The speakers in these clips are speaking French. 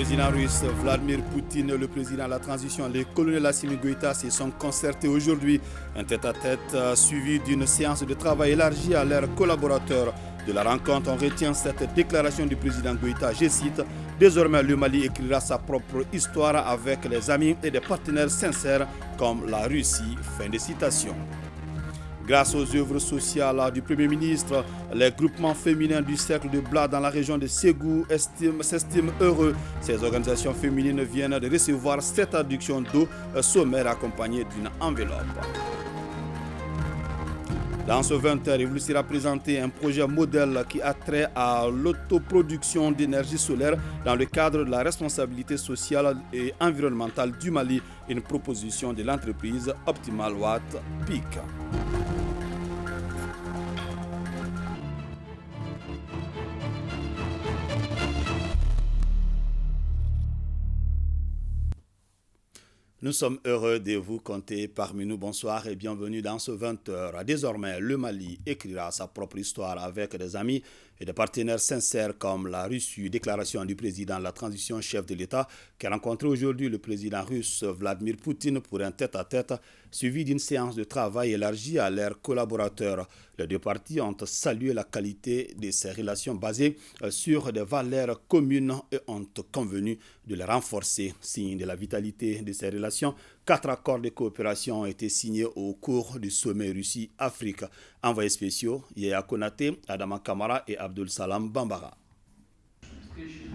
président russe Vladimir Poutine et le président de la transition, le colonel Assimi Goïta, se sont concertés aujourd'hui. Un tête-à-tête suivi d'une séance de travail élargie à leurs collaborateurs. De la rencontre, on retient cette déclaration du président Goïta, je cite, « Désormais, le Mali écrira sa propre histoire avec les amis et des partenaires sincères comme la Russie ». Fin de citation. Grâce aux œuvres sociales du Premier ministre, les groupements féminins du Cercle de Blas dans la région de Ségou s'estiment heureux. Ces organisations féminines viennent de recevoir cette adduction d'eau sommaire accompagnée d'une enveloppe. Dans ce 20h, il vous sera présenté un projet modèle qui a trait à l'autoproduction d'énergie solaire dans le cadre de la responsabilité sociale et environnementale du Mali, une proposition de l'entreprise Optimal Watt PIC. Nous sommes heureux de vous compter parmi nous. Bonsoir et bienvenue dans ce 20h. Désormais, le Mali écrira sa propre histoire avec des amis et des partenaires sincères comme la Russie. Déclaration du président de la transition, chef de l'État, qui a rencontré aujourd'hui le président russe Vladimir Poutine pour un tête-à-tête suivi d'une séance de travail élargie à leurs collaborateurs. Les deux parties ont salué la qualité de ces relations basées sur des valeurs communes et ont convenu de les renforcer. Signe de la vitalité de ces relations, 4 accords de coopération ont été signés au cours du sommet Russie-Afrique. Envoyés spéciaux, Yaya Konaté, Adama Kamara et Abdul Salam Bambara.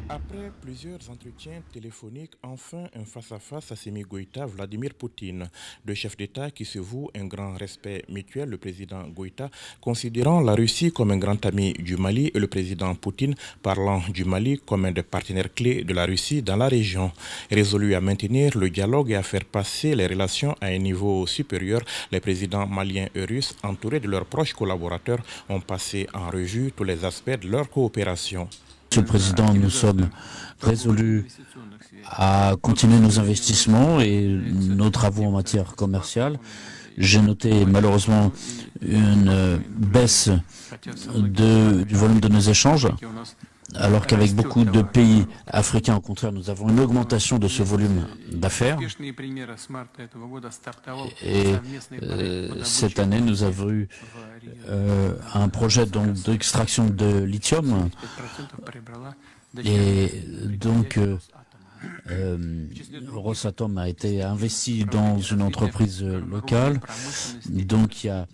Après plusieurs entretiens téléphoniques, enfin un face-à-face Assimi Goïta, Vladimir Poutine. Deux chefs d'État qui se vouent un grand respect mutuel, le président Goïta considérant la Russie comme un grand ami du Mali et le président Poutine parlant du Mali comme un des partenaires clés de la Russie dans la région. Résolu à maintenir le dialogue et à faire passer les relations à un niveau supérieur, les présidents maliens et russes, entourés de leurs proches collaborateurs, ont passé en revue tous les aspects de leur coopération. Monsieur le Président, nous sommes résolus à continuer nos investissements et nos travaux en matière commerciale. J'ai noté malheureusement une baisse du volume de nos échanges, alors qu'avec beaucoup de pays africains, au contraire, nous avons une augmentation de ce volume d'affaires. Et cette année, nous avons eu un projet d'extraction de lithium. Et donc, Rosatom a été investi dans une entreprise locale. Donc, il y a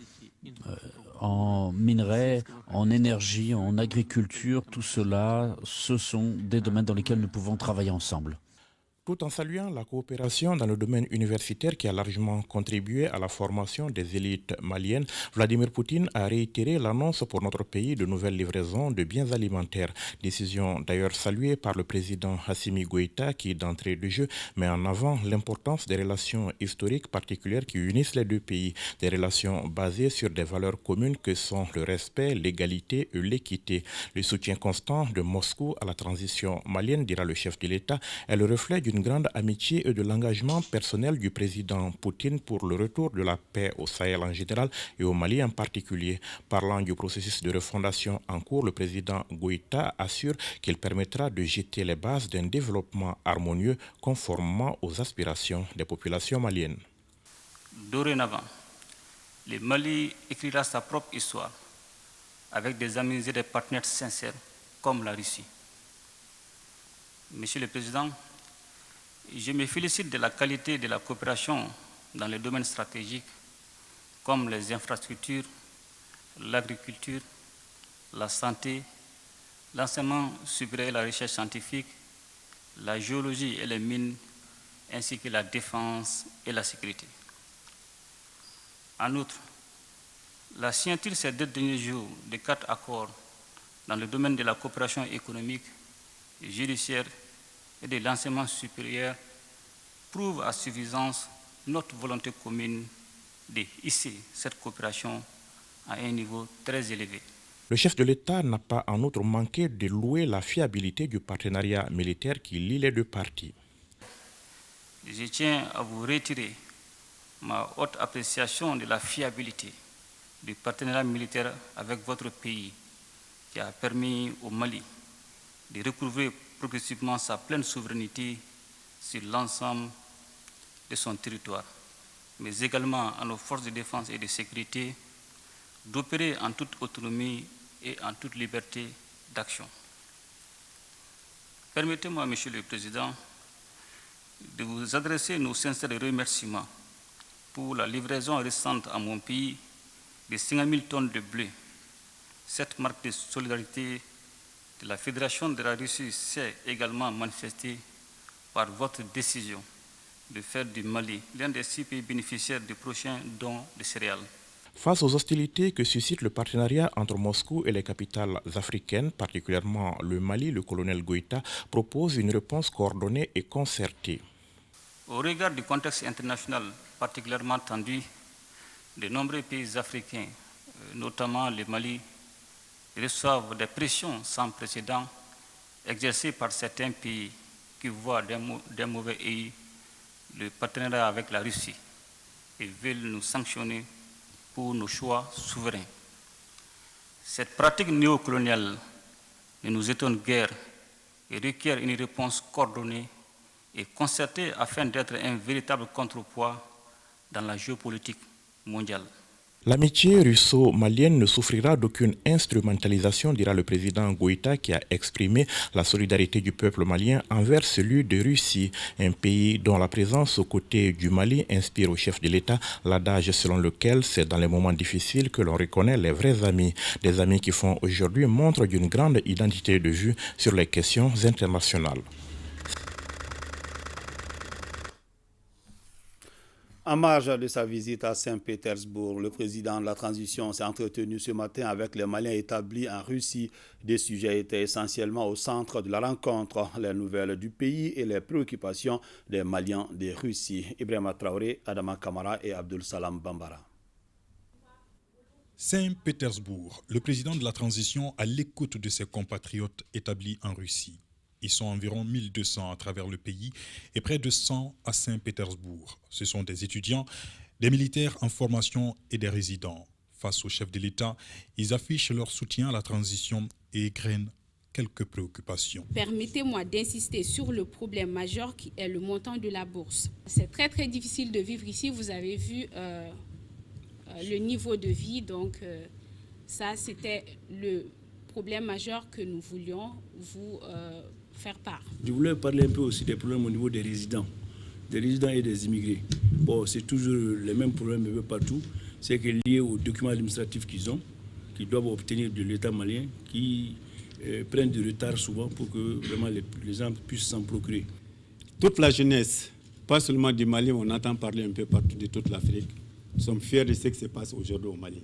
en minerais, en énergie, en agriculture, tout cela, ce sont des domaines dans lesquels nous pouvons travailler ensemble. Tout en saluant la coopération dans le domaine universitaire qui a largement contribué à la formation des élites maliennes, Vladimir Poutine a réitéré l'annonce pour notre pays de nouvelles livraisons de biens alimentaires. Décision d'ailleurs saluée par le président Assimi Goïta qui, d'entrée de jeu, met en avant l'importance des relations historiques particulières qui unissent les deux pays. Des relations basées sur des valeurs communes que sont le respect, l'égalité et l'équité. Le soutien constant de Moscou à la transition malienne, dira le chef de l'État, est le reflet d'une grande amitié et de l'engagement personnel du président Poutine pour le retour de la paix au Sahel en général et au Mali en particulier. Parlant du processus de refondation en cours, le président Goïta assure qu'il permettra de jeter les bases d'un développement harmonieux conformément aux aspirations des populations maliennes. Dorénavant, le Mali écrira sa propre histoire avec des amis et des partenaires sincères comme la Russie. Monsieur le Président, je me félicite de la qualité de la coopération dans les domaines stratégiques comme les infrastructures, l'agriculture, la santé, l'enseignement supérieur et la recherche scientifique, la géologie et les mines, ainsi que la défense et la sécurité. En outre, la signature ces 2 derniers jours de 4 accords dans le domaine de la coopération économique, judiciaire et de l'enseignement supérieur prouve à suffisance notre volonté commune de hisser cette coopération à un niveau très élevé. Le chef de l'État n'a pas en outre manqué de louer la fiabilité du partenariat militaire qui lie les deux parties. Je tiens à vous retirer ma haute appréciation de la fiabilité du partenariat militaire avec votre pays qui a permis au Mali de recouvrer progressivement sa pleine souveraineté sur l'ensemble de son territoire, mais également à nos forces de défense et de sécurité d'opérer en toute autonomie et en toute liberté d'action. Permettez-moi, Monsieur le Président, de vous adresser nos sincères remerciements pour la livraison récente à mon pays de 50 000 tonnes de blé. Cette marque de solidarité de la Fédération de la Russie s'est également manifestée par votre décision de faire du Mali l'un des 6 pays bénéficiaires du prochain don de céréales. Face aux hostilités que suscite le partenariat entre Moscou et les capitales africaines, particulièrement le Mali, le colonel Goïta propose une réponse coordonnée et concertée. Au regard du contexte international particulièrement tendu, de nombreux pays africains, notamment le Mali, reçoivent des pressions sans précédent exercées par certains pays qui voient d'un mauvais œil le partenariat avec la Russie et veulent nous sanctionner pour nos choix souverains. Cette pratique néocoloniale ne nous étonne guère et requiert une réponse coordonnée et concertée afin d'être un véritable contrepoids dans la géopolitique mondiale. L'amitié russo-malienne ne souffrira d'aucune instrumentalisation, dira le président Goïta, qui a exprimé la solidarité du peuple malien envers celui de Russie, un pays dont la présence aux côtés du Mali inspire au chef de l'État l'adage selon lequel c'est dans les moments difficiles que l'on reconnaît les vrais amis, des amis qui font aujourd'hui montre d'une grande identité de vue sur les questions internationales. En marge de sa visite à Saint-Pétersbourg, le président de la transition s'est entretenu ce matin avec les Maliens établis en Russie. Des sujets étaient essentiellement au centre de la rencontre, les nouvelles du pays et les préoccupations des Maliens de Russie. Ibrahima Traoré, Adama Kamara et Abdul Salam Bambara. Saint-Pétersbourg, le président de la transition à l'écoute de ses compatriotes établis en Russie. Ils sont environ 1200 à travers le pays et près de 100 à Saint-Pétersbourg. Ce sont des étudiants, des militaires en formation et des résidents. Face au chef de l'État, ils affichent leur soutien à la transition et égrènent quelques préoccupations. Permettez-moi d'insister sur le problème majeur qui est le montant de la bourse. C'est très difficile de vivre ici. Vous avez vu le niveau de vie. Donc ça, c'était le problème majeur que nous voulions vous faire part. Je voulais parler un peu aussi des problèmes au niveau des résidents et des immigrés. Bon, c'est toujours les mêmes problèmes un peu partout. C'est que lié aux documents administratifs qu'ils ont, qu'ils doivent obtenir de l'État malien, qui prennent du retard souvent pour que vraiment les gens puissent s'en procurer. Toute la jeunesse, pas seulement du Mali, on entend parler un peu partout de toute l'Afrique. Nous sommes fiers de ce qui se passe aujourd'hui au Mali.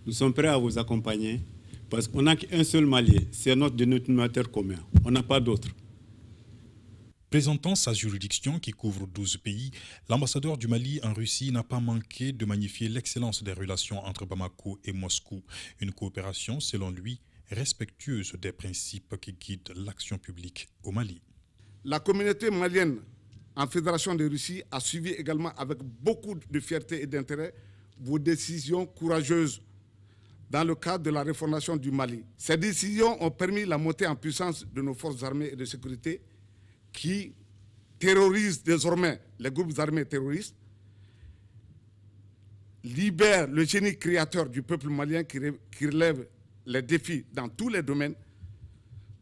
Nous sommes prêts à vous accompagner. Parce qu'on n'a qu'un seul Mali, c'est notre dénominateur commun. On n'a pas d'autre. Présentant sa juridiction qui couvre 12 pays, l'ambassadeur du Mali en Russie n'a pas manqué de magnifier l'excellence des relations entre Bamako et Moscou. Une coopération, selon lui, respectueuse des principes qui guident l'action publique au Mali. La communauté malienne en Fédération de Russie a suivi également avec beaucoup de fierté et d'intérêt vos décisions courageuses dans le cadre de la refondation du Mali. Ces décisions ont permis la montée en puissance de nos forces armées et de sécurité qui terrorisent désormais les groupes armés terroristes, libèrent le génie créateur du peuple malien qui relève les défis dans tous les domaines,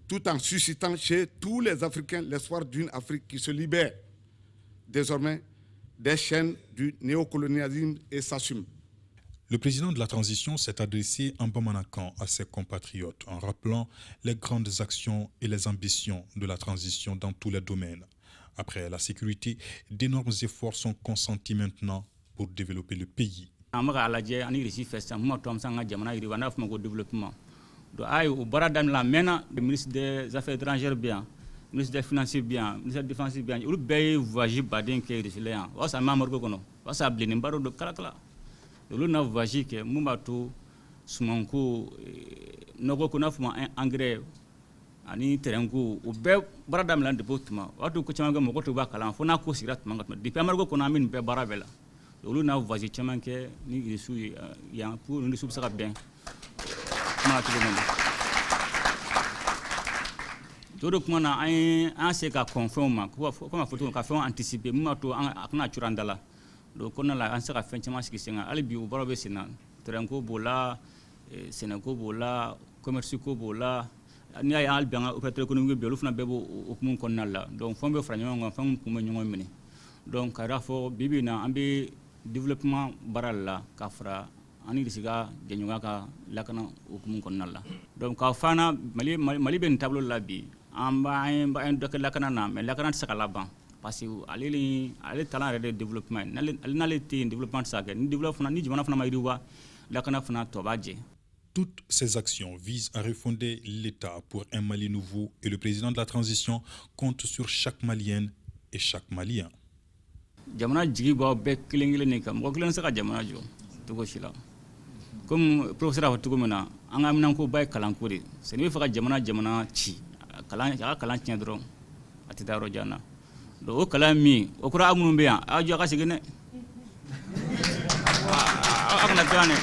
tout en suscitant chez tous les Africains l'espoir d'une Afrique qui se libère désormais des chaînes du néocolonialisme et s'assume. Le président de la transition s'est adressé en Bamanakan à ses compatriotes en rappelant les grandes actions et les ambitions de la transition dans tous les domaines. Après la sécurité, d'énormes efforts sont consentis maintenant pour développer le pays. Le ministre des Affaires étrangères bien, le ministre des Finances bien, le ministre des Défense bien, il y a voyagé badin qui est ici. Ça m'a marqué kono. Ça a blindé baro de kalakala. Le na voyagé que mumbato sumanko nogo kona fuma engrais ani terengo u be baradam lan de botuma watu ko chama mo ko to bakala fo na ko sirat mangat depuis amargo kona min be barabela le na voyagé chama ke ni su ya pour ni su saka bien. todo kuma na an se ka confirm ma ko ma foto ka fɛn anticiper mun to an kana curandala do kɔnɔna la an se ka fɛn caman sigi sen kan hali bi o baaraw bɛ sen na terrain ko b'o la sɛnɛko b'o la commerce ko b'o la ni y'a ye hali bi an ka opérateur économique bɛ olu fana bɛɛ b'o hukumu kɔnɔna la donc fɛn bɛ fara ɲɔgɔn kan fɛn kun bɛ ɲɔgɔn minɛ donc ka fɔ bibi in na an bɛ développement baara la ka fara ani bɛ se ka jɛɲɔgɔnya ka lakana hukumu kɔnɔna la donc k'a fɔ an na mali bɛ nin taabolo la bi an b'an dɔ kɛ lakana na mais lakana tɛ se ka laban parce que ale talan yɛrɛ de développement n'ale tɛ yen développement tɛ se ka kɛ ni jamana fana ma yiriwa lakana fana tɔ b'a jɛ. Toutes ces actions visent à refonder l'État pour un Mali nouveau et le président de la transition compte sur chaque Malienne et chaque Malien. Jamana jigi b'aw bɛɛ kelen-kelen de kan mɔgɔ kelen tɛ se ka jamana jɔ cogo si la comme professeur a fɔ cogo min na an ka minankoba ye kalanko de c'est n'i bɛ fɛ ka jamana ci a ka kalan tiɲɛ dɔrɔn a tɛ taa yɔrɔ jan na donc o kalan min o kɔrɔ aw minnu bɛ yan aw jɔ a ka segin dɛ aw kana to yan dɛ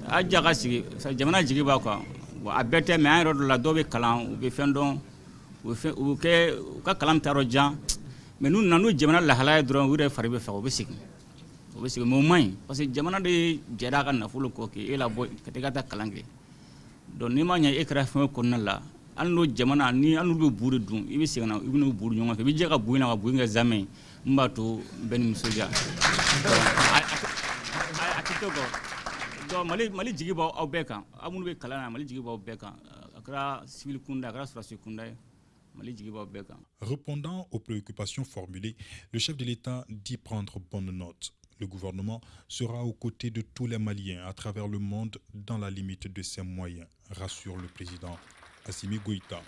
aw jɔ a ka sigi jamana jigi b'a kan a bɛɛ tɛ mais an yɛrɛ dɔ la dɔw bɛ kalan u bɛ fɛn dɔn u ka kalan bɛ taa yɔrɔ jan mais n'u nana n'u jamana lahalaya ye dɔrɔn u yɛrɛ fari bɛ faga u bɛ segin mais o man ɲi parce que jamana de jɛra a ka nafolo kɔ k'e labɔ ka taa i ka taa kalan kɛ donc n'i ma ɲɛ e kɛra fɛn o kɔnɔna la hali n'o jamana ni hali n'u bɛ bu de dun i bɛ segin na i bɛ n'u bu ɲɔgɔn fɛ i bɛ jɛ ka bu in na ka bu in kɛ zamɛ min b'a to bɛɛ ni nisɔndiya a tɛ to kɔ donc mali jigi b'aw bɛɛ kan aw minnu bɛ kalan na mali jigi b'aw bɛɛ kan a kɛra civil kunda a kɛra sɔrɔdasi kunda ye. Répondant aux préoccupations formulées, le chef de l'État dit prendre bonne note. Le gouvernement sera aux côtés de tous les Maliens à travers le monde dans la limite de ses moyens, rassure le président Assimi Goïta.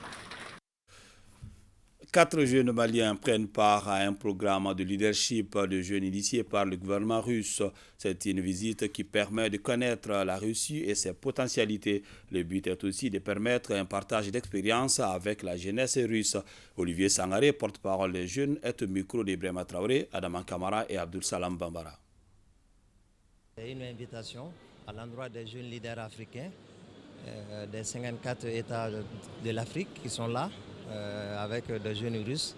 4 jeunes Maliens prennent part à un programme de leadership de jeunes initié par le gouvernement russe. C'est une visite qui permet de connaître la Russie et ses potentialités. Le but est aussi de permettre un partage d'expériences avec la jeunesse russe. Olivier Sangaré, porte-parole des jeunes, est au micro d'Ibrahima Traoré, Adaman Kamara et Abdul Salam Bambara. C'est une invitation à l'endroit des jeunes leaders africains, des 54 États de l'Afrique qui sont là. Avec des jeunes russes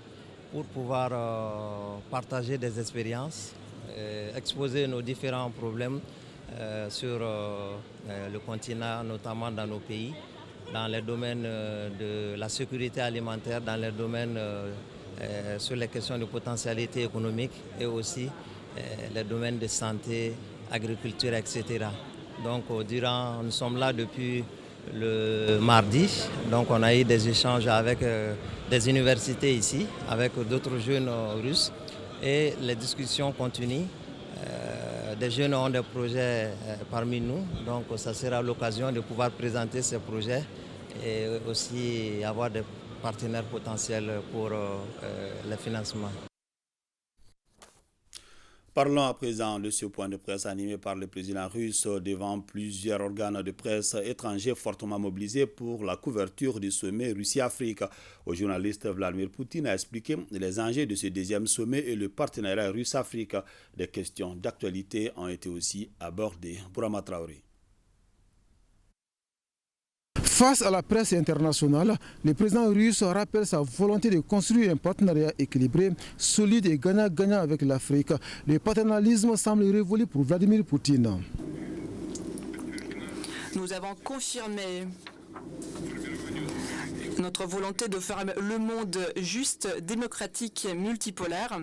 pour pouvoir partager des expériences, exposer nos différents problèmes sur le continent, notamment dans nos pays, dans les domaines de la sécurité alimentaire, dans les domaines sur les questions de potentialité économique et aussi les domaines de santé, agriculture, etc. Donc nous sommes là depuis le mardi, donc on a eu des échanges avec des universités ici, avec d'autres jeunes russes et les discussions continuent. Des jeunes ont des projets parmi nous, donc ça sera l'occasion de pouvoir présenter ces projets et aussi avoir des partenaires potentiels pour le financement. Parlons à présent de ce point de presse animé par le président russe devant plusieurs organes de presse étrangers fortement mobilisés pour la couverture du sommet Russie-Afrique. Au journaliste Vladimir Poutine a expliqué les enjeux de ce deuxième sommet et le partenariat russe-Afrique. Des questions d'actualité ont été aussi abordées. Bourama Traoré. Face à la presse internationale, le président russe rappelle sa volonté de construire un partenariat équilibré, solide et gagnant-gagnant avec l'Afrique. Le paternalisme semble révolu pour Vladimir Poutine. Nous avons confirmé notre volonté de faire le monde juste, démocratique, multipolaire,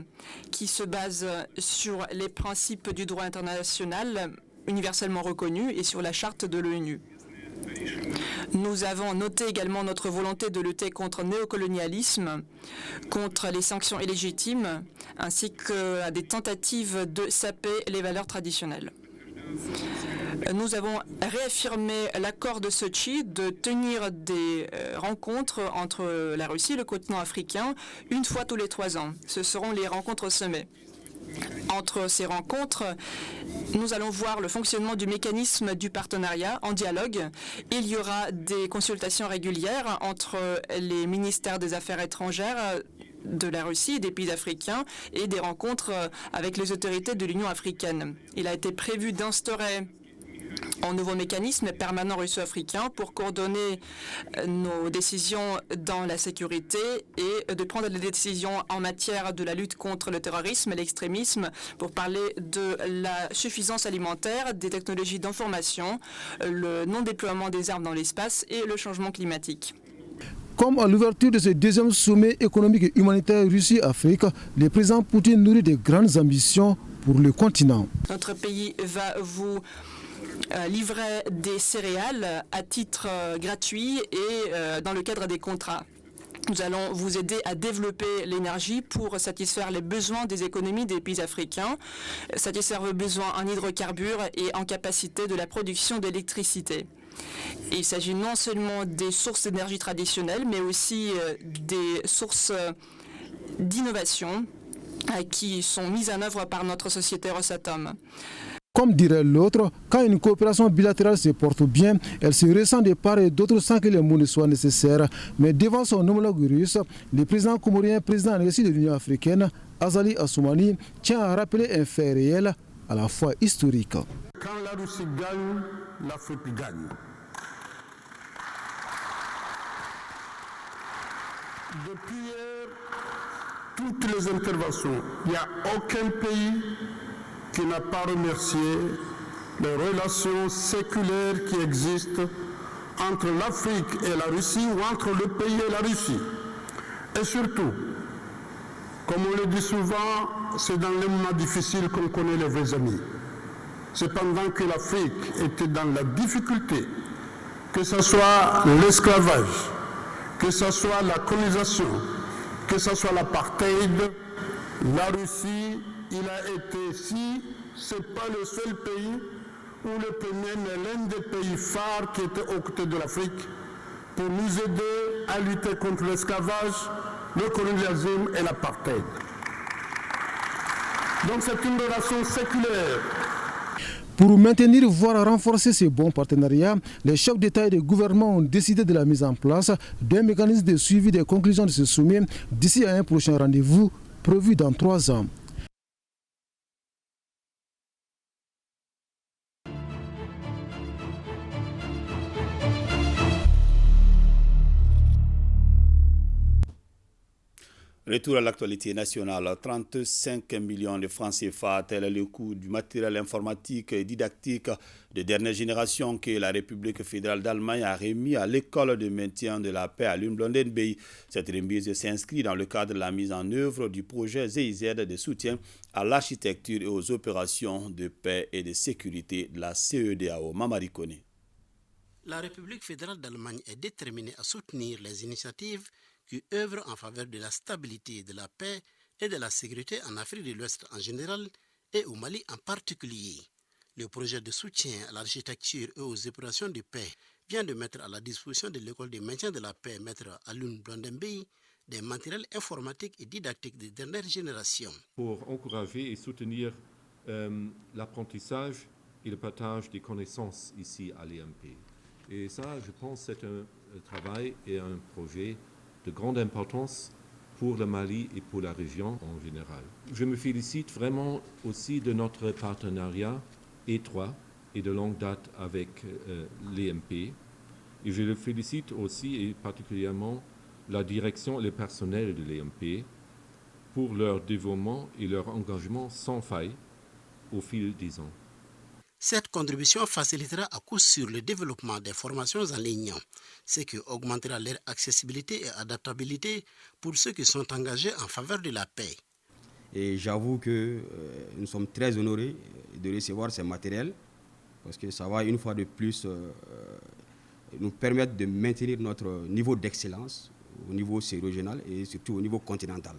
qui se base sur les principes du droit international universellement reconnus et sur la charte de l'ONU. Nous avons noté également notre volonté de lutter contre le néocolonialisme, contre les sanctions illégitimes, ainsi que des tentatives de saper les valeurs traditionnelles. Nous avons réaffirmé l'accord de Sochi de tenir des rencontres entre la Russie et le continent africain une fois tous les 3 ans. Ce seront les rencontres au sommet. Entre ces rencontres, nous allons voir le fonctionnement du mécanisme du partenariat en dialogue. Il y aura des consultations régulières entre les ministères des Affaires étrangères de la Russie et des pays africains et des rencontres avec les autorités de l'Union africaine. Il a été prévu d'instaurer un nouveau mécanisme permanent russo-africain pour coordonner nos décisions dans la sécurité et de prendre des décisions en matière de la lutte contre le terrorisme et l'extrémisme, pour parler de la suffisance alimentaire, des technologies d'information, le non-déploiement des armes dans l'espace et le changement climatique. Comme à l'ouverture de ce deuxième sommet économique et humanitaire Russie-Afrique, le président Poutine nourrit de grandes ambitions pour le continent. Notre pays va vous livrer des céréales à titre gratuit et dans le cadre des contrats. Nous allons vous aider à développer l'énergie pour satisfaire les besoins des économies des pays africains, satisfaire vos besoins en hydrocarbures et en capacité de la production d'électricité. Il s'agit non seulement des sources d'énergie traditionnelles, mais aussi des sources d'innovation qui sont mises en œuvre par notre société Rosatom. Comme dirait l'autre, quand une coopération bilatérale se porte bien, elle se ressent de part et d'autre sans que les mots ne soient nécessaires. Mais devant son homologue russe, le président comorien, président en exercice de l'Union africaine, Azali Assoumani, tient à rappeler un fait réel, à la fois historique. Quand la Russie gagne, l'Afrique gagne. Depuis hier, toutes les interventions, il n'y a aucun pays qui n'a pas remercié les relations séculaires qui existent entre l'Afrique et la Russie ou entre le pays et la Russie. Et surtout, comme on le dit souvent, c'est dans les moments difficiles qu'on connaît les vrais amis. C'est pendant que l'Afrique était dans la difficulté, que ce soit l'esclavage, que ce soit la colonisation, que ce soit l'apartheid, la Russie, il a été, si ce n'est pas le seul pays, ou le premier, mais l'un des pays phares qui était aux côtés de l'Afrique, pour nous aider à lutter contre l'esclavage, le colonialisme et l'apartheid. Donc c'est une relation séculaire. Pour maintenir, voire renforcer ces bons partenariats, les chefs d'État et de gouvernement ont décidé de la mise en place d'un mécanisme de suivi des conclusions de ce sommet d'ici à un prochain rendez-vous prévu dans 3 ans. Retour à l'actualité nationale. 35 millions de francs CFA, tel est le coût du matériel informatique et didactique de dernière génération que la République fédérale d'Allemagne a remis à l'école de maintien de la paix à Lune-Blondenbey. Cette remise s'inscrit dans le cadre de la mise en œuvre du projet GIZ de soutien à l'architecture et aux opérations de paix et de sécurité de la CEDEAO. Mamari Kone. La République fédérale d'Allemagne est déterminée à soutenir les initiatives qui œuvrent en faveur de la stabilité, de la paix et de la sécurité en Afrique de l'Ouest en général et au Mali en particulier. Le projet de soutien à l'architecture et aux opérations de paix vient de mettre à la disposition de l'école de maintien de la paix, Maître Alun Blondenbey, des matériels informatiques et didactiques de dernière génération. Pour encourager et soutenir l'apprentissage et le partage des connaissances ici à l'EMP. Et ça, je pense, c'est un travail et un projet de grande importance pour le Mali et pour la région en général. Je me félicite vraiment aussi de notre partenariat étroit et de longue date avec l'EMP. Et je le félicite aussi et particulièrement la direction et le personnel de l'EMP pour leur dévouement et leur engagement sans faille au fil des ans. Cette contribution facilitera à coup sûr le développement des formations en ligne, ce qui augmentera leur accessibilité et adaptabilité pour ceux qui sont engagés en faveur de la paix. Et j'avoue que nous sommes très honorés de recevoir ces matériels parce que ça va une fois de plus nous permettre de maintenir notre niveau d'excellence au niveau régional et surtout au niveau continental.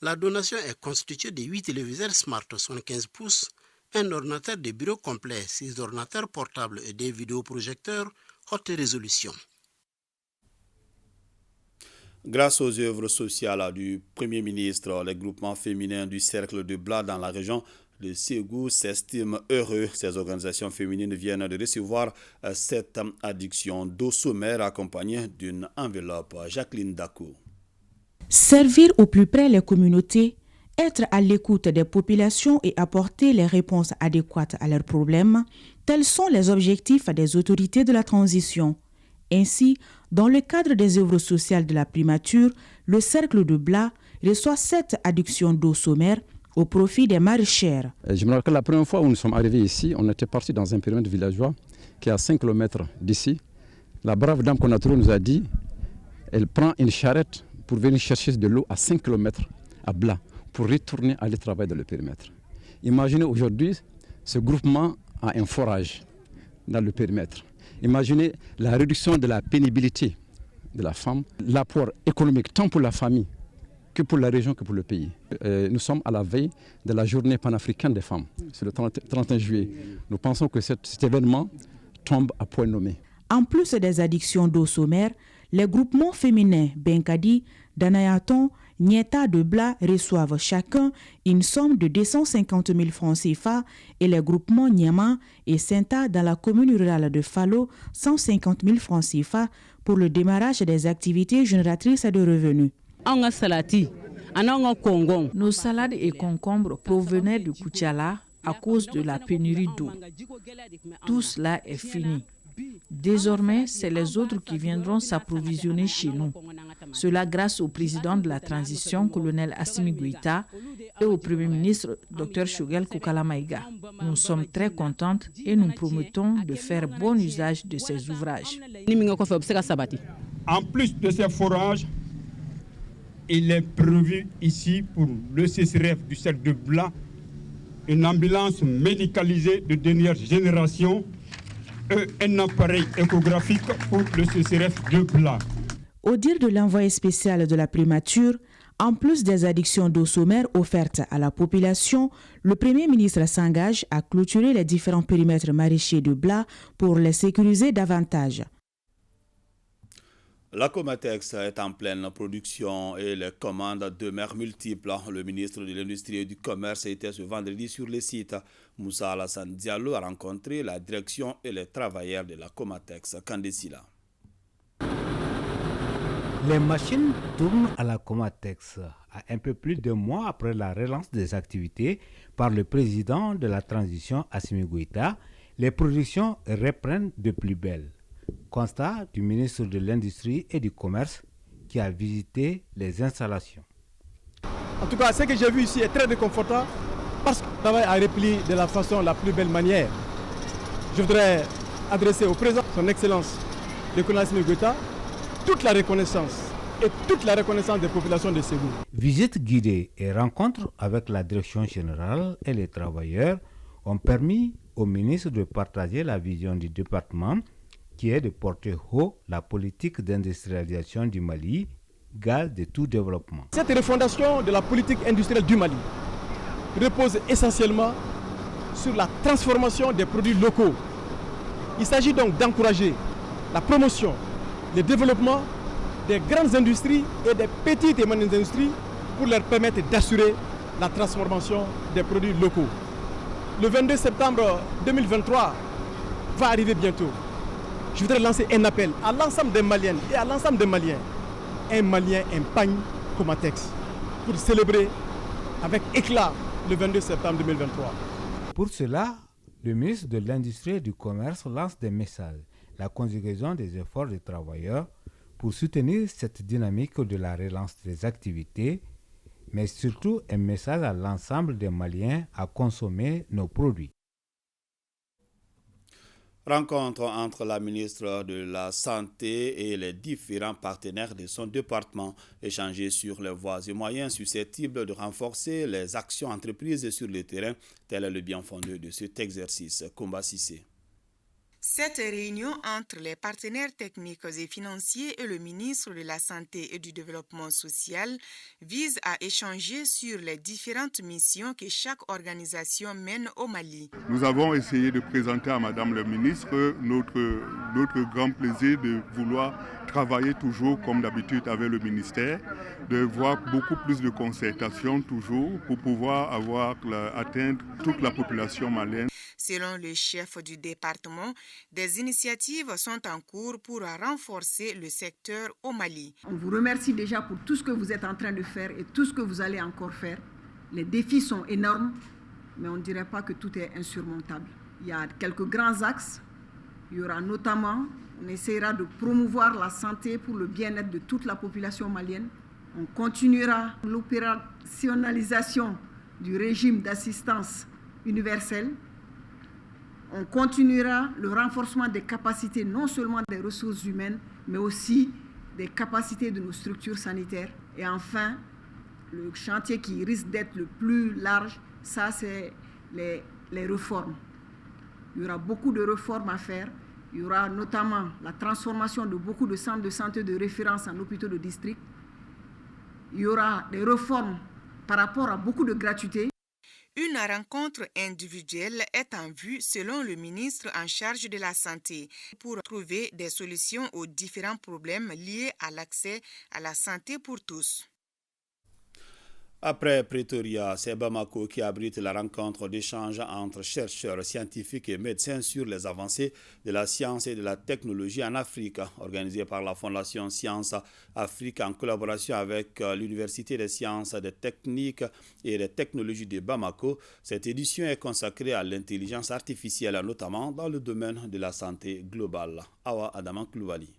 La donation est constituée de 8 téléviseurs Smart 75 pouces, un ordinateur de bureau complet, 6 ordinateurs portables et des vidéoprojecteurs haute résolution. Grâce aux œuvres sociales du Premier ministre, les groupements féminins du Cercle de Blas dans la région de Ségou s'estiment heureux. Ces organisations féminines viennent de recevoir cette addiction d'eau sommaire accompagnée d'une enveloppe. Jacqueline Dakou. Servir au plus près les communautés Être à l'écoute des populations et apporter les réponses adéquates à leurs problèmes, tels sont les objectifs des autorités de la transition. Ainsi, dans le cadre des œuvres sociales de la primature, le Cercle de Bla reçoit 7 adductions d'eau sommaire au profit des maraîchères. Je me rappelle la première fois où nous sommes arrivés ici, on était parti dans un périmètre villageois qui est à 5 km d'ici. La brave dame qu'on a trouvée nous a dit, elle prend une charrette pour venir chercher de l'eau à 5 km à Bla, pour retourner aller travailler dans le périmètre. Imaginez aujourd'hui, ce groupement a un forage dans le périmètre. Imaginez la réduction de la pénibilité de la femme, l'apport économique tant pour la famille que pour la région que pour le pays. Nous sommes à la veille de la journée panafricaine des femmes, c'est le 31 juillet. Nous pensons que cet événement tombe à point nommé. En plus des addictions d'eau sommaire, les groupements féminins Benkadi, Danayaton, Nieta de Bla reçoivent chacun une somme de 250 000 francs CFA et les groupements Niama et Senta dans la commune rurale de Falo 150 000 francs CFA pour le démarrage des activités génératrices de revenus. Nos salades et concombres provenaient de Koutiala à cause de la pénurie d'eau. Tout cela est fini. Désormais, c'est les autres qui viendront s'approvisionner chez nous. Cela grâce au président de la transition, colonel Assimi Goïta, et au Premier ministre, Dr Shogel Kokala Maïga. Nous sommes très contentes et nous promettons de faire bon usage de ces ouvrages. En plus de ces forages, il est prévu ici pour le CCRF du cercle de Bla une ambulance médicalisée de dernière génération et un appareil échographique pour le CCRF de Bla. Au dire de l'envoyé spécial de la primature, en plus des addictions d'eau sommaire offertes à la population, le Premier ministre s'engage à clôturer les différents périmètres maraîchers de Bla pour les sécuriser davantage. La Comatex est en pleine production et les commandes demeurent multiples. Le ministre de l'Industrie et du Commerce était ce vendredi sur le site. Moussa Alassane Diallo a rencontré la direction et les travailleurs de la Comatex. Kandesila. Les machines tournent à la Comatex à un peu plus de mois après la relance des activités par le président de la transition Assimi Goïta. Les productions reprennent de plus belle. Constat du ministre de l'Industrie et du Commerce qui a visité les installations. En tout cas, ce que j'ai vu ici est très réconfortant parce que le travail a repris de la façon la plus belle manière. Je voudrais adresser au président, son Excellence, le colonel Assimi Goïta, toute la reconnaissance des populations de Ségou. Visite guidée et rencontre avec la direction générale et les travailleurs ont permis au ministre de partager la vision du département qui est de porter haut la politique d'industrialisation du Mali, gage de tout développement. Cette refondation de la politique industrielle du Mali repose essentiellement sur la transformation des produits locaux. Il s'agit donc d'encourager la promotion, le développement des grandes industries et des petites et moyennes industries pour leur permettre d'assurer la transformation des produits locaux. Le 22 septembre 2023 va arriver bientôt. Je voudrais lancer un appel à l'ensemble des Maliennes et à l'ensemble des Maliens. Un Malien, un pagne Comatex pour célébrer avec éclat le 22 septembre 2023. Pour cela, le ministre de l'Industrie et du Commerce lance des messages, la conjugaison des efforts des travailleurs pour soutenir cette dynamique de la relance des activités, mais surtout un message à l'ensemble des Maliens à consommer nos produits. Rencontre entre la ministre de la Santé et les différents partenaires de son département, échanger sur les voies et moyens susceptibles de renforcer les actions entreprises sur le terrain, tel est le bien fondé de cet exercice. Komba Sissé. Cette réunion entre les partenaires techniques et financiers et le ministre de la Santé et du Développement social vise à échanger sur les différentes missions que chaque organisation mène au Mali. Nous avons essayé de présenter à Madame le ministre notre grand plaisir de vouloir travailler toujours comme d'habitude avec le ministère, de voir beaucoup plus de concertation toujours pour pouvoir atteindre toute la population malienne. Selon le chef du département, des initiatives sont en cours pour renforcer le secteur au Mali. On vous remercie déjà pour tout ce que vous êtes en train de faire et tout ce que vous allez encore faire. Les défis sont énormes, mais on ne dirait pas que tout est insurmontable. Il y a quelques grands axes. Il y aura notamment, on essaiera de promouvoir la santé pour le bien-être de toute la population malienne. On continuera l'opérationnalisation du régime d'assistance universelle. On continuera le renforcement des capacités, non seulement des ressources humaines, mais aussi des capacités de nos structures sanitaires. Et enfin, le chantier qui risque d'être le plus large, ça c'est les réformes. Il y aura beaucoup de réformes à faire. Il y aura notamment la transformation de beaucoup de centres de santé de référence en hôpitaux de district. Il y aura des réformes par rapport à beaucoup de gratuité. Une rencontre individuelle est en vue selon le ministre en charge de la Santé pour trouver des solutions aux différents problèmes liés à l'accès à la santé pour tous. Après Pretoria, c'est Bamako qui abrite la rencontre d'échange entre chercheurs scientifiques et médecins sur les avancées de la science et de la technologie en Afrique, organisée par la Fondation Science Afrique en collaboration avec l'Université des sciences, des techniques et des technologies de Bamako. Cette édition est consacrée à l'intelligence artificielle, notamment dans le domaine de la santé globale. Awa Adaman Klouvali.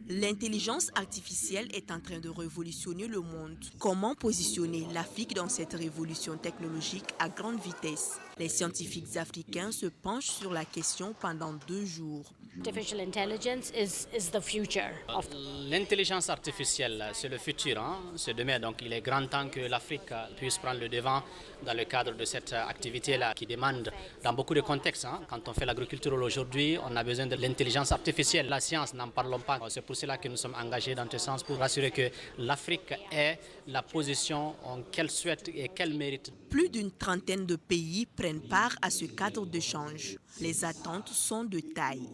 L'intelligence artificielle est en train de révolutionner le monde. Comment positionner l'Afrique dans cette révolution technologique à grande vitesse? Les scientifiques africains se penchent sur la question pendant 2 jours. L'intelligence artificielle, c'est le futur, c'est demain. Donc il est grand temps que l'Afrique puisse prendre le devant dans le cadre de cette activité-là qui demande dans beaucoup de contextes. Quand on fait l'agriculture aujourd'hui, on a besoin de l'intelligence artificielle. La science, n'en parlons pas. C'est pour cela que nous sommes engagés dans ce sens pour assurer que l'Afrique ait la position qu'elle souhaite et qu'elle mérite. Plus d'une trentaine de pays prennent part à ce cadre d'échange. Les attentes sont de taille.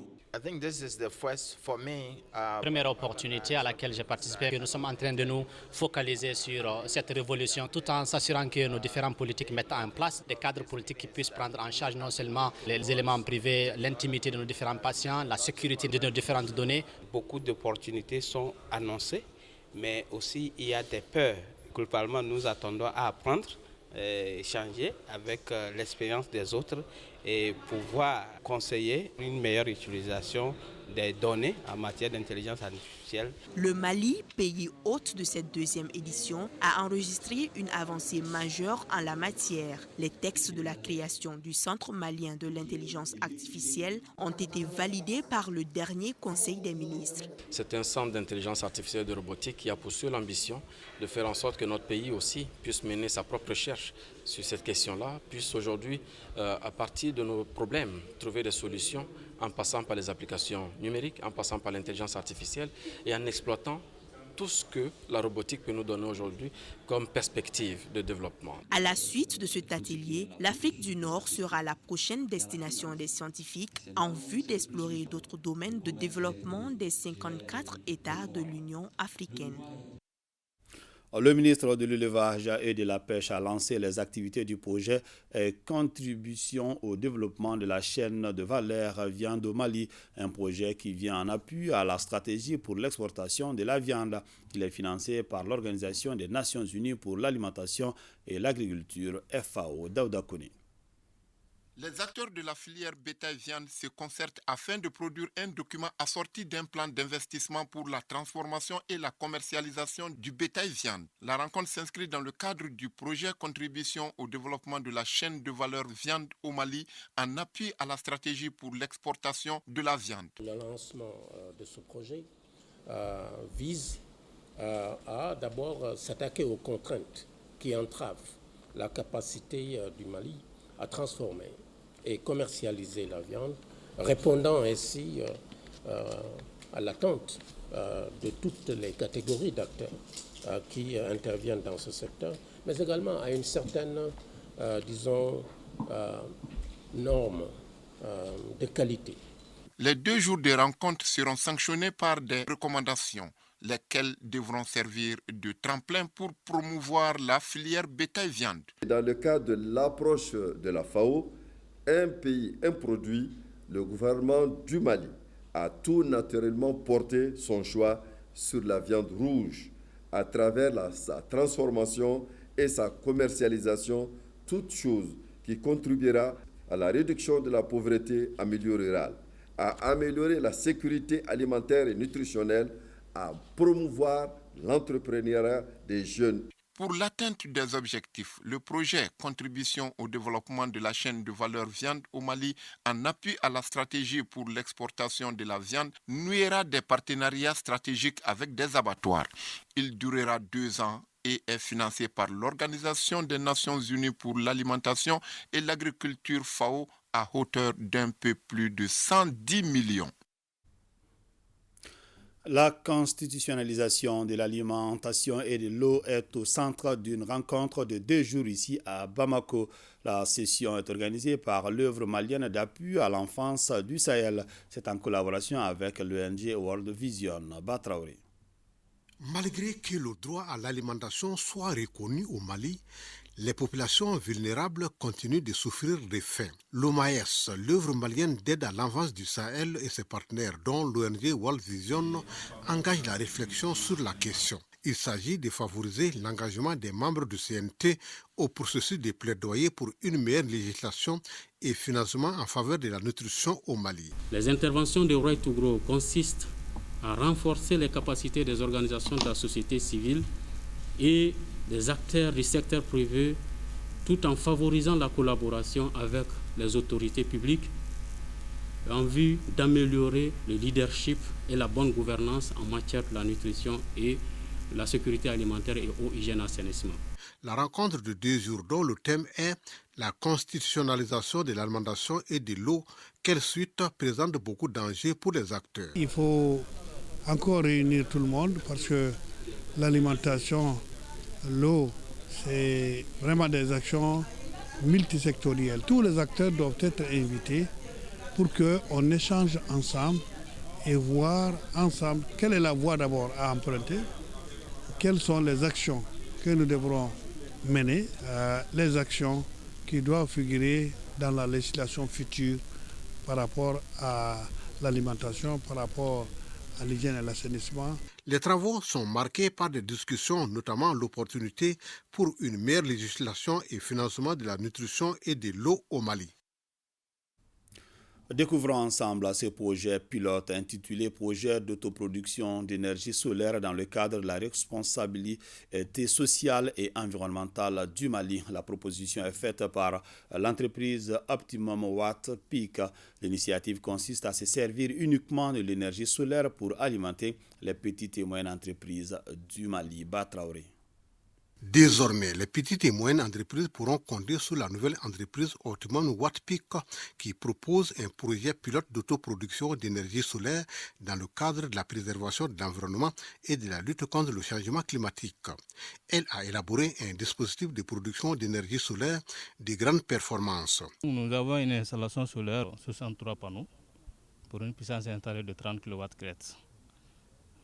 Première opportunité à laquelle j'ai participé, que nous sommes en train de nous focaliser sur cette révolution tout en s'assurant que nos différentes politiques mettent en place des cadres politiques qui puissent prendre en charge non seulement les éléments privés, l'intimité de nos différents patients, la sécurité de nos différentes données. Beaucoup d'opportunités sont annoncées, mais aussi il y a des peurs. Globalement, nous attendons à apprendre, échanger avec l'expérience des autres et pouvoir conseiller une meilleure utilisation des données en matière d'intelligence artificielle. Le Mali, pays hôte de cette 2e édition, a enregistré une avancée majeure en la matière. Les textes de la création du Centre malien de l'intelligence artificielle ont été validés par le dernier Conseil des ministres. C'est un centre d'intelligence artificielle et de robotique qui a pour seule ambition de faire en sorte que notre pays aussi puisse mener sa propre recherche sur cette question-là, puisse aujourd'hui, à partir de nos problèmes, trouver des solutions en passant par les applications numériques, en passant par l'intelligence artificielle et en exploitant tout ce que la robotique peut nous donner aujourd'hui comme perspective de développement. À la suite de cet atelier, l'Afrique du Nord sera la prochaine destination des scientifiques en vue d'explorer d'autres domaines de développement des 54 États de l'Union africaine. Le ministre de l'Élevage et de la Pêche a lancé les activités du projet Contribution au développement de la chaîne de valeur viande au Mali, un projet qui vient en appui à la stratégie pour l'exportation de la viande. Il est financé par l'Organisation des Nations Unies pour l'alimentation et l'agriculture, FAO. Daouda Kone. Les acteurs de la filière bétail-viande se concertent afin de produire un document assorti d'un plan d'investissement pour la transformation et la commercialisation du bétail-viande. La rencontre s'inscrit dans le cadre du projet Contribution au développement de la chaîne de valeur viande au Mali en appui à la stratégie pour l'exportation de la viande. Le lancement de ce projet vise à d'abord s'attaquer aux contraintes qui entravent la capacité du Mali à transformer et commercialiser la viande, répondant ainsi à l'attente de toutes les catégories d'acteurs qui interviennent dans ce secteur, mais également à une certaine, norme de qualité. Les 2 jours de rencontre seront sanctionnés par des recommandations, lesquelles devront servir de tremplin pour promouvoir la filière bétail-viande. Dans le cadre de l'approche de la FAO, un pays, un produit, le gouvernement du Mali a tout naturellement porté son choix sur la viande rouge à travers sa transformation et sa commercialisation, toute chose qui contribuera à la réduction de la pauvreté en milieu rural, à améliorer la sécurité alimentaire et nutritionnelle, à promouvoir l'entrepreneuriat des jeunes. Pour l'atteinte des objectifs, le projet Contribution au développement de la chaîne de valeur viande au Mali, en appui à la stratégie pour l'exportation de la viande, nouera des partenariats stratégiques avec des abattoirs. Il durera 2 ans et est financé par l'Organisation des Nations Unies pour l'alimentation et l'agriculture FAO à hauteur d'un peu plus de 110 millions. La constitutionnalisation de l'alimentation et de l'eau est au centre d'une rencontre de 2 jours ici à Bamako. La session est organisée par l'œuvre malienne d'appui à l'enfance du Sahel. C'est en collaboration avec l'ONG World Vision. Batraoré. Malgré que le droit à l'alimentation soit reconnu au Mali, les populations vulnérables continuent de souffrir de faim. L'OMAS, l'œuvre malienne d'aide à l'enfance du Sahel et ses partenaires, dont l'ONG World Vision, engagent la réflexion sur la question. Il s'agit de favoriser l'engagement des membres du CNT au processus de plaidoyer pour une meilleure législation et financement en faveur de la nutrition au Mali. Les interventions de Right to Grow consistent à renforcer les capacités des organisations de la société civile et des acteurs du secteur privé, tout en favorisant la collaboration avec les autorités publiques en vue d'améliorer le leadership et la bonne gouvernance en matière de la nutrition et la sécurité alimentaire et eau, hygiène, assainissement. La rencontre de 2 jours dont le thème est la constitutionnalisation de l'alimentation et de l'eau, quelle suite présente beaucoup de dangers pour les acteurs. Il faut encore réunir tout le monde parce que l'alimentation, l'eau, c'est vraiment des actions multisectorielles. Tous les acteurs doivent être invités pour qu'on échange ensemble et voir ensemble quelle est la voie d'abord à emprunter, quelles sont les actions que nous devrons mener, les actions qui doivent figurer dans la législation future par rapport à l'alimentation, par rapport à l'hygiène et l'assainissement. Les travaux sont marqués par des discussions, notamment l'opportunité pour une meilleure législation et financement de la nutrition et de l'eau au Mali. Découvrons ensemble ce projet pilote intitulé « Projet d'autoproduction d'énergie solaire dans le cadre de la responsabilité sociale et environnementale du Mali ». La proposition est faite par l'entreprise Optimum Watt Peak. L'initiative consiste à se servir uniquement de l'énergie solaire pour alimenter les petites et moyennes entreprises du Mali. Batraoré. Désormais, les petites et moyennes entreprises pourront compter sur la nouvelle entreprise Optimum Watt Peak qui propose un projet pilote d'autoproduction d'énergie solaire dans le cadre de la préservation de l'environnement et de la lutte contre le changement climatique. Elle a élaboré un dispositif de production d'énergie solaire de grande performance. Nous avons une installation solaire 63 panneaux pour une puissance installée de 30 kW crête.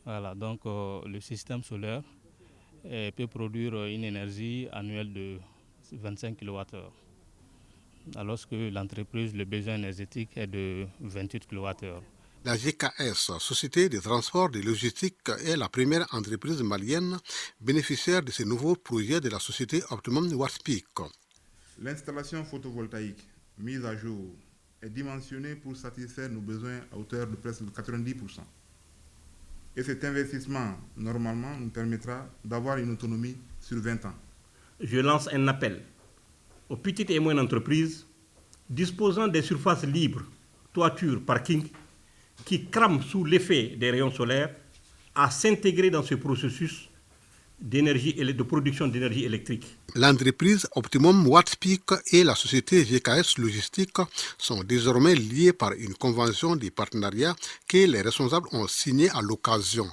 Voilà, donc le système solaire peut produire une énergie annuelle de 25 kWh, alors que l'entreprise, le besoin énergétique est de 28 kWh. La GKS, Société de transport et de logistique, est la première entreprise malienne bénéficiaire de ce nouveau projet de la société Optimum Watt Peak. L'installation photovoltaïque mise à jour est dimensionnée pour satisfaire nos besoins à hauteur de presque 90%. Et cet investissement, normalement, nous permettra d'avoir une autonomie sur 20 ans. Je lance un appel aux petites et moyennes entreprises disposant des surfaces libres, toitures, parking, qui crament sous l'effet des rayons solaires, à s'intégrer dans ce processus de production d'énergie électrique. L'entreprise Optimum Watt Peak et la société GKS Logistique sont désormais liées par une convention de partenariat que les responsables ont signée à l'occasion.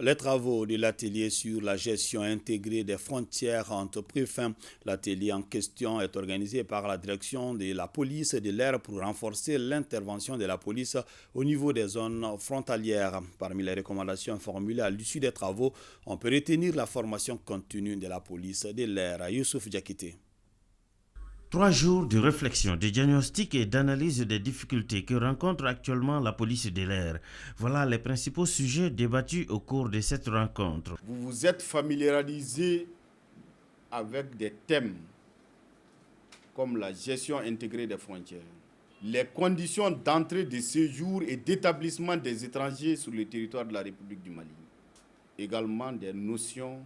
Les travaux de l'atelier sur la gestion intégrée des frontières ont pris fin. L'atelier en question est organisé par la direction de la police de l'air pour renforcer l'intervention de la police au niveau des zones frontalières. Parmi les recommandations formulées à l'issue des travaux, on peut retenir la formation continue de la police de l'air. Youssouf Diakité. 3 jours de réflexion, de diagnostic et d'analyse des difficultés que rencontre actuellement la police de l'air. Voilà les principaux sujets débattus au cours de cette rencontre. Vous vous êtes familiarisé avec des thèmes comme la gestion intégrée des frontières, les conditions d'entrée, de séjour et d'établissement des étrangers sur le territoire de la République du Mali. Également des notions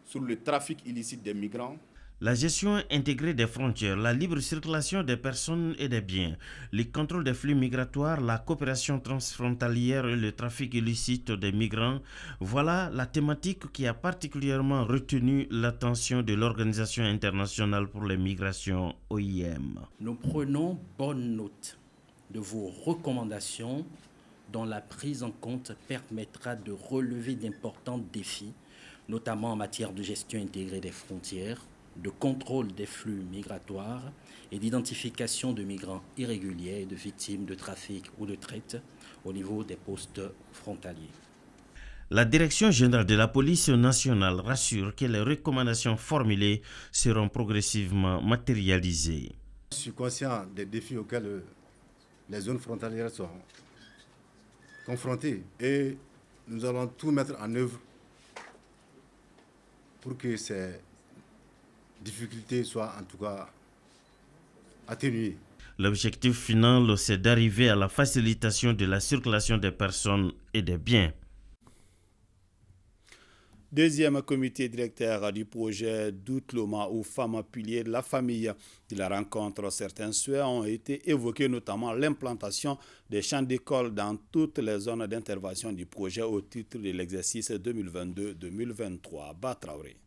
sur le trafic illicite des migrants. La gestion intégrée des frontières, la libre circulation des personnes et des biens, le contrôle des flux migratoires, la coopération transfrontalière et le trafic illicite des migrants, voilà la thématique qui a particulièrement retenu l'attention de l'Organisation internationale pour les migrations, OIM. Nous prenons bonne note de vos recommandations dont la prise en compte permettra de relever d'importants défis, notamment en matière de gestion intégrée des frontières, de contrôle des flux migratoires et d'identification de migrants irréguliers et de victimes de trafic ou de traite au niveau des postes frontaliers. La Direction générale de la police nationale rassure que les recommandations formulées seront progressivement matérialisées. Je suis conscient des défis auxquels les zones frontalières sont confrontées et nous allons tout mettre en œuvre pour que ces difficultés soient en tout cas atténuées. L'objectif final, c'est d'arriver à la facilitation de la circulation des personnes et des biens. Deuxième comité directeur du projet d'Outloma ou femmes piliers de la famille. De la rencontre, certains souhaits ont été évoqués, notamment l'implantation des champs d'école dans toutes les zones d'intervention du projet au titre de l'exercice 2022-2023. Batraoré.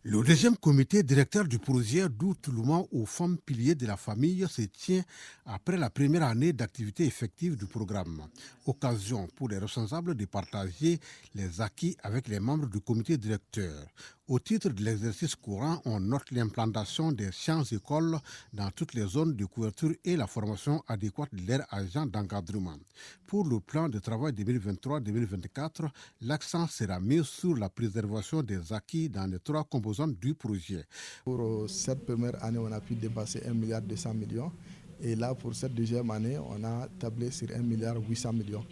Le deuxième comité directeur du projet d'Outloma aux femmes piliers de la famille se tient après la première année d'activité effective du programme. Occasion pour les responsables de partager les acquis avec les membres du comité directeur. Au titre de l'exercice courant, on note l'implantation des champs-écoles dans toutes les zones de couverture et la formation adéquate de leurs agents d'encadrement. Pour le plan de travail 2023-2024, l'accent sera mis sur la préservation des acquis dans les 3 composantes du projet. Pour cette première année, on a pu dépasser 1,2 milliard. Et là, pour cette deuxième année, on a tablé sur 1,8 milliard.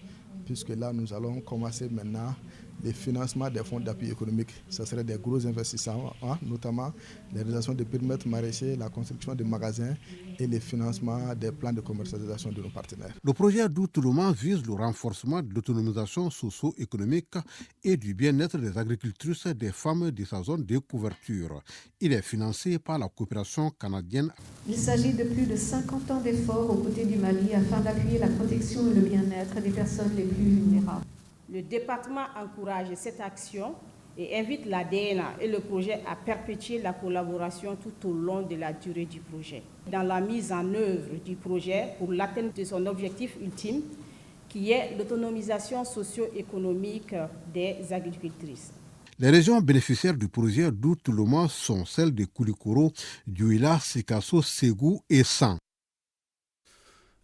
Puisque là, nous allons commencer maintenant les financements des fonds d'appui économique. Ce serait des gros investissements, notamment les réalisations de périmètres maraîchers, la construction de magasins et les financements des plans de commercialisation de nos partenaires. Le projet d'Outloma vise le renforcement de l'autonomisation socio-économique et du bien-être des agricultrices et des femmes de sa zone de couverture. Il est financé par la coopération canadienne. Il s'agit de plus de 50 ans d'efforts aux côtés du Mali afin d'appuyer la protection et le bien-être des personnes les plus vulnérables. Le département encourage cette action et invite la DNA et le projet à perpétuer la collaboration tout au long de la durée du projet. Dans la mise en œuvre du projet pour l'atteinte de son objectif ultime, qui est l'autonomisation socio-économique des agricultrices. Les régions bénéficiaires du projet d'Outloma sont celles de Koulikoro, Dioula, Sikasso, Ségou et San.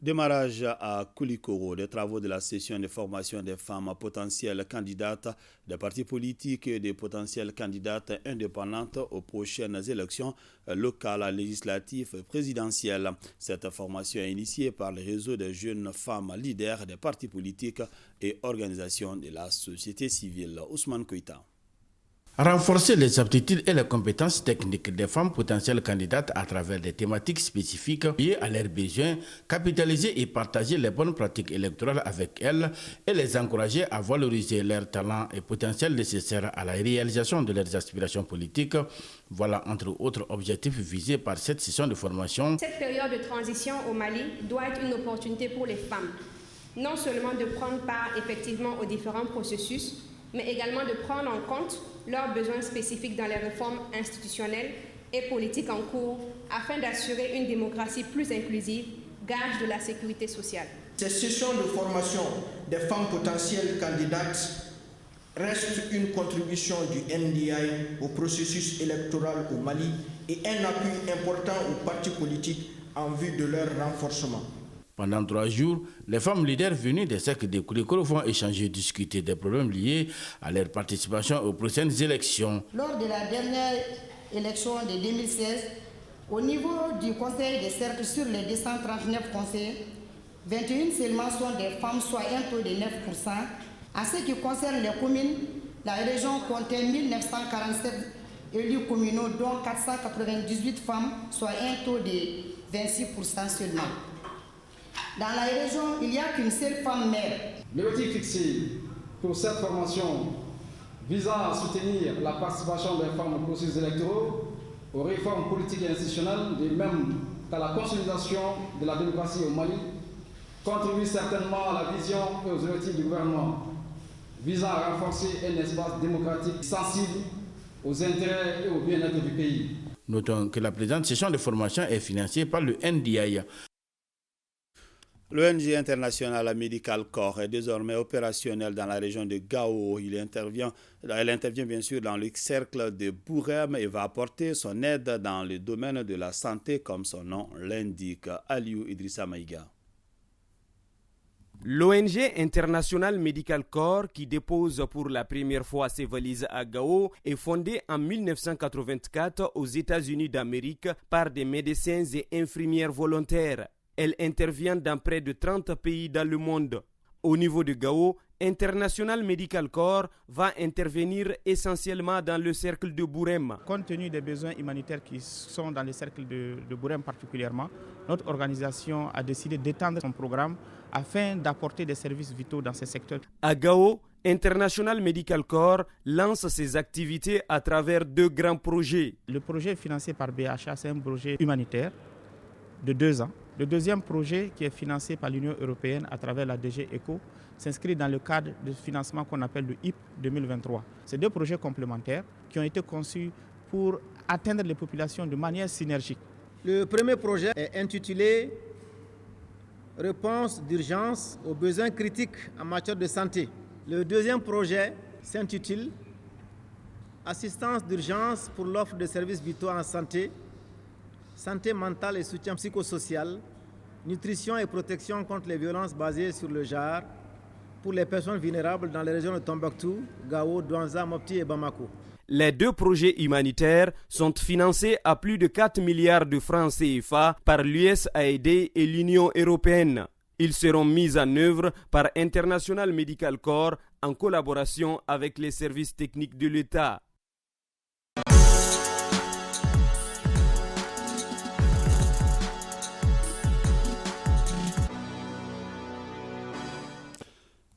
Démarrage à Koulikoro des travaux de la session de formation des femmes potentielles candidates des partis politiques et des potentielles candidates indépendantes aux prochaines élections locales, législatives et présidentielles. Cette formation est initiée par le réseau des jeunes femmes leaders des partis politiques et organisations de la société civile. Ousmane Koïta. Renforcer les aptitudes et les compétences techniques des femmes potentielles candidates à travers des thématiques spécifiques liées à leurs besoins, capitaliser et partager les bonnes pratiques électorales avec elles et les encourager à valoriser leurs talents et potentiels nécessaires à la réalisation de leurs aspirations politiques. Voilà entre autres objectifs visés par cette session de formation. Cette période de transition au Mali doit être une opportunité pour les femmes, non seulement de prendre part effectivement aux différents processus, mais également de prendre en compte leurs besoins spécifiques dans les réformes institutionnelles et politiques en cours afin d'assurer une démocratie plus inclusive, gage de la sécurité sociale. Ces sessions de formation des femmes potentielles candidates restent une contribution du NDI au processus électoral au Mali et un appui important aux partis politiques en vue de leur renforcement. Pendant 3 jours, les femmes leaders venues des cercles de Koulikoro vont échanger et discuter des problèmes liés à leur participation aux prochaines élections. Lors de la dernière élection de 2016, Au niveau du conseil des cercles, sur les 239 conseillers, 21 seulement sont des femmes, soit un taux de 9%. En ce qui concerne les communes, la région comptait 1947 élus communaux, dont 498 femmes, soit un taux de 26% seulement. Dans la région, il n'y a qu'une seule femme maire. L'objectif fixé pour cette formation visant à soutenir la participation des femmes aux processus électoraux, aux réformes politiques et institutionnelles, de même qu'à la consolidation de la démocratie au Mali, contribue certainement à la vision et aux objectifs du gouvernement visant à renforcer un espace démocratique sensible aux intérêts et au bien-être du pays. Notons que la présente session de formation est financée par le NDI. L'ONG International Medical Corps est désormais opérationnelle dans la région de Gao. Elle intervient bien sûr dans le cercle de Bourem et va apporter son aide dans le domaine de la santé comme son nom l'indique. Aliou Idrissa Maïga. L'ONG International Medical Corps, qui dépose pour la première fois ses valises à Gao, est fondée en 1984 aux États-Unis d'Amérique par des médecins et infirmières volontaires. Elle intervient dans près de 30 pays dans le monde. Au niveau de Gao, International Medical Corps va intervenir essentiellement dans le cercle de Bourem. Compte tenu des besoins humanitaires qui sont dans le cercle de Bourem particulièrement, notre organisation a décidé d'étendre son programme afin d'apporter des services vitaux dans ces secteurs. À Gao, International Medical Corps lance ses activités à travers 2 grands projets. Le projet financé par BHA, c'est un projet humanitaire de 2 ans. Le deuxième projet, qui est financé par l'Union européenne à travers la DG ECO, s'inscrit dans le cadre de financement qu'on appelle le HIP 2023. Ces 2 projets complémentaires qui ont été conçus pour atteindre les populations de manière synergique. Le premier projet est intitulé « Réponse d'urgence aux besoins critiques en matière de santé ». Le deuxième projet s'intitule « Assistance d'urgence pour l'offre de services vitaux en santé ». Santé mentale et soutien psychosocial, nutrition et protection contre les violences basées sur le genre pour les personnes vulnérables dans les régions de Tombouctou, Gao, Douanza, Mopti et Bamako. Les 2 projets humanitaires sont financés à plus de 4 milliards de francs CFA par l'USAID et l'Union européenne. Ils seront mis en œuvre par International Medical Corps en collaboration avec les services techniques de l'État.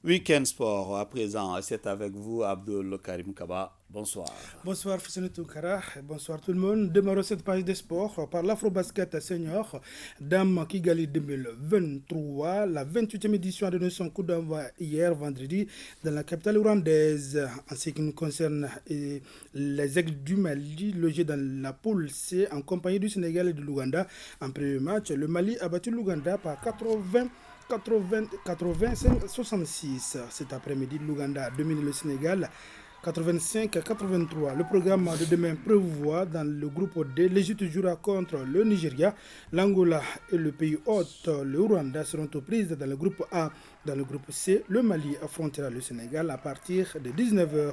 Week-end Sport, à présent, c'est avec vous, Abdul Karim Kaba. Bonsoir. Bonsoir, Fissene Toukara. Bonsoir tout le monde. Démarrons cette page des sports par l'Afrobasket Senior Dame Kigali 2023. La 28e édition a donné son coup d'envoi hier, vendredi, dans la capitale rwandaise. En ce qui nous concerne, les Aigles du Mali, logés dans la poule C, en compagnie du Sénégal et de l'Ouganda. En premier match, le Mali a battu l'Ouganda par 85-66. Cet après-midi, l'Ouganda domine le Sénégal 85-83. Le programme de demain prévoit dans le groupe D, l'Égypte jouera contre le Nigeria, l'Angola et le pays hôte, le Rwanda, seront aux prises dans le groupe A. Dans le groupe C, le Mali affrontera le Sénégal à partir de 19h.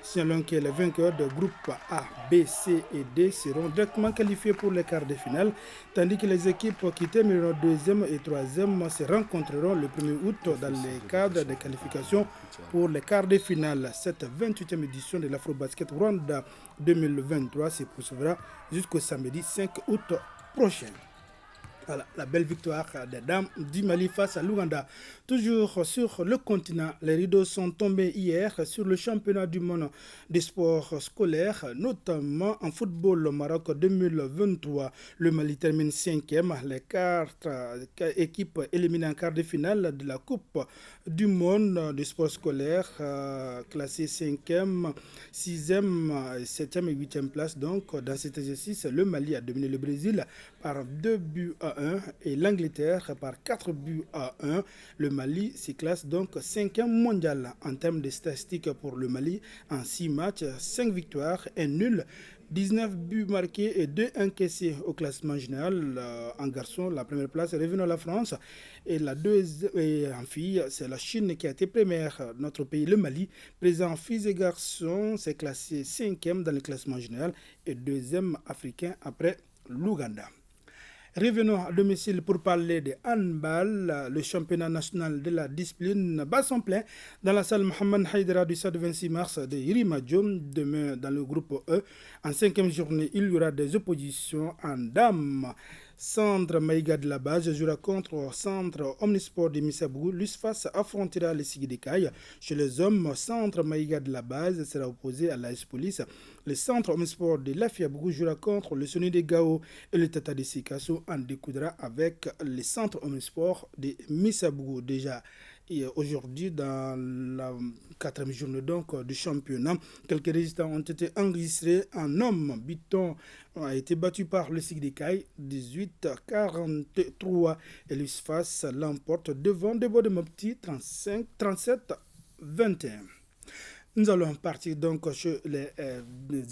Signalons que les vainqueurs de groupe A, B, C et D seront directement qualifiés pour les quarts de finale, tandis que les équipes qui termineront 2e et 3e se rencontreront le 1er août dans les cadres de qualification pour les quarts de finale. Cette 28e édition de l'Afrobasket Rwanda 2023 se poursuivra jusqu'au samedi 5 août prochain. Voilà, la belle victoire des dames du Mali face à l'Ouganda. Toujours sur le continent, les rideaux sont tombés hier sur le championnat du monde des sports scolaires, notamment en football au Maroc 2023. Le Mali termine 5e, les 4 équipes éliminées en quart de finale de la Coupe du monde des sports scolaires, classées 5e, 6e, 7e et 8e place. Donc, dans cet exercice, le Mali a dominé le Brésil par 2-1 et l'Angleterre par 4-1. Le Mali se classe donc 5e mondial en termes de statistiques pour le Mali en 6 matchs, 5 victoires, 1 nul, 19 buts marqués et 2 encaissés au classement général. En garçon, la première place est revenue à la France et la deuxième, et en filles, c'est la Chine qui a été première. Notre pays, le Mali, présent en filles et garçons, s'est classé 5e dans le classement général et 2e africain après l'Ouganda. Revenons à domicile pour parler de handball. Le championnat national de la discipline bat son plein dans la salle Mohamed Haïdara du stade 26 mars de Yirimadio. Demain, dans le groupe E, en 5e journée, il y aura des oppositions en dames. Centre Maïga de la base jouera contre Centre Omnisport de Missabougou. L'USFAS affrontera les Sigidekaï. Chez les hommes, Centre Maïga de la base sera opposé à l'AS Police. Le Centre Omnisport de Lafiabougou jouera contre le Soni de Gao et le Tata de Sikasso en découdra avec le Centre Omnisport de Missabougou. Déjà aujourd'hui, dans la 4e journée donc, du championnat, quelques résultats ont été enregistrés en hommes. Biton a été battu par le Sigdekaï 18-43 et l'USFAS l'emporte devant Debo de Mopti 37-21. Nous allons partir donc chez les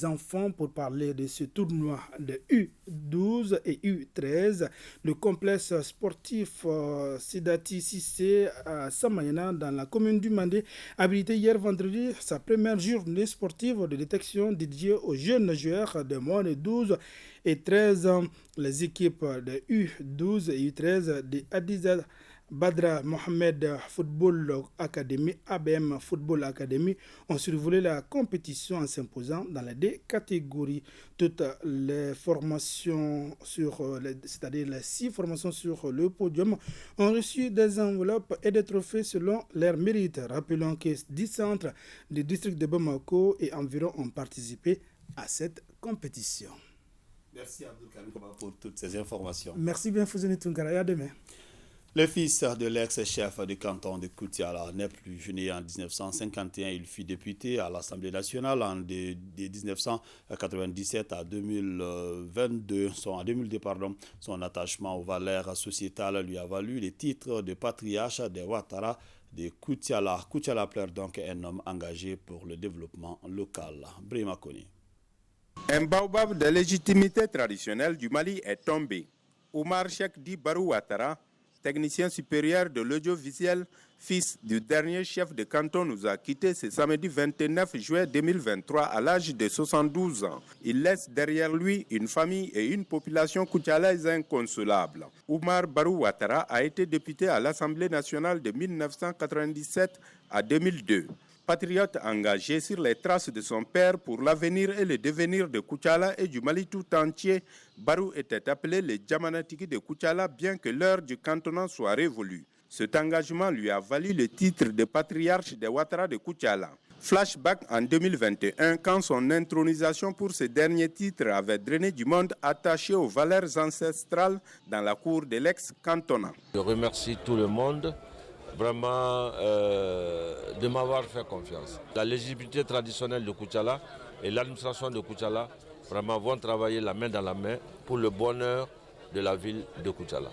enfants pour parler de ce tournoi de U12 et U13. Le complexe sportif Sidati Sissé à Samayana dans la commune du Mandé a habilité hier vendredi sa première journée sportive de détection dédiée aux jeunes joueurs de moins de 12 et 13 ans. Les équipes de U12 et U13 de Adiza Badra Mohamed Football Academy, ABM Football Academy, ont survolé la compétition en s'imposant dans les 2 catégories. Toutes les formations c'est-à-dire les 6 formations sur le podium, ont reçu des enveloppes et des trophées selon leur mérite. Rappelons que 10 centres du district de Bamako et environ ont participé à cette compétition. Merci Abdou Karim pour toutes ces informations. Merci bien Fouzouni Tunkara, et à demain. Le fils de l'ex-chef du canton de Koutiala n'est plus né en 1951. Il fut député à l'Assemblée nationale de 1997 à 2002. Son attachement aux valeurs sociétales lui a valu le titre de patriarche des Ouattara de Koutiala. Koutiala pleure donc un homme engagé pour le développement local. Brima Koni. Un baobab de légitimité traditionnelle du Mali est tombé. Oumar Cheikh Di Barou Ouattara, technicien supérieur de l'audiovisuel, fils du dernier chef de canton, nous a quittés ce samedi 29 juillet 2023 à l'âge de 72 ans. Il laisse derrière lui une famille et une population koutialaise inconsolable. Oumar Barou Ouattara a été député à l'Assemblée nationale de 1997 à 2002. Patriote engagé sur les traces de son père pour l'avenir et le devenir de Koutiala et du Mali tout entier, Barou était appelé le Djamanatiki de Koutiala bien que l'heure du cantonnement soit révolue. Cet engagement lui a valu le titre de patriarche des Ouattara de Koutiala. Flashback en 2021 quand son intronisation pour ce dernier titre avait drainé du monde attaché aux valeurs ancestrales dans la cour de l'ex-cantonat. Je remercie tout le monde vraiment de m'avoir fait confiance. La légitimité traditionnelle de Koutiala et l'administration de Koutiala vraiment vont travailler la main dans la main pour le bonheur de la ville de Koutiala.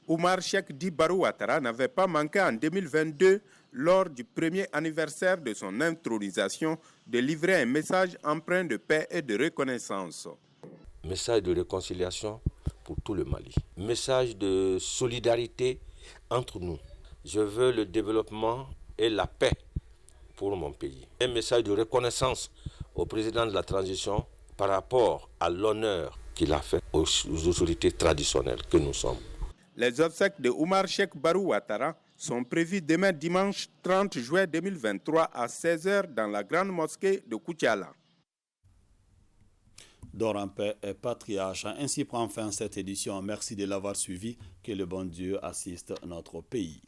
Oumar Cheikh Di Barou Ouattara n'avait pas manqué en 2022, lors du premier anniversaire de son intronisation, de livrer un message empreint de paix et de reconnaissance. Message de réconciliation pour tout le Mali. Message de solidarité entre nous. Je veux le développement et la paix pour mon pays. Un message de reconnaissance au président de la transition par rapport à l'honneur qu'il a fait aux autorités traditionnelles que nous sommes. Les obsèques de Oumar Cheikh Barou Ouattara sont prévues demain dimanche 30 juillet 2023 à 16h dans la grande mosquée de Koutiala. Dors en paix et patriarche. Ainsi prend fin cette édition. Merci de l'avoir suivi. Que le bon Dieu assiste notre pays.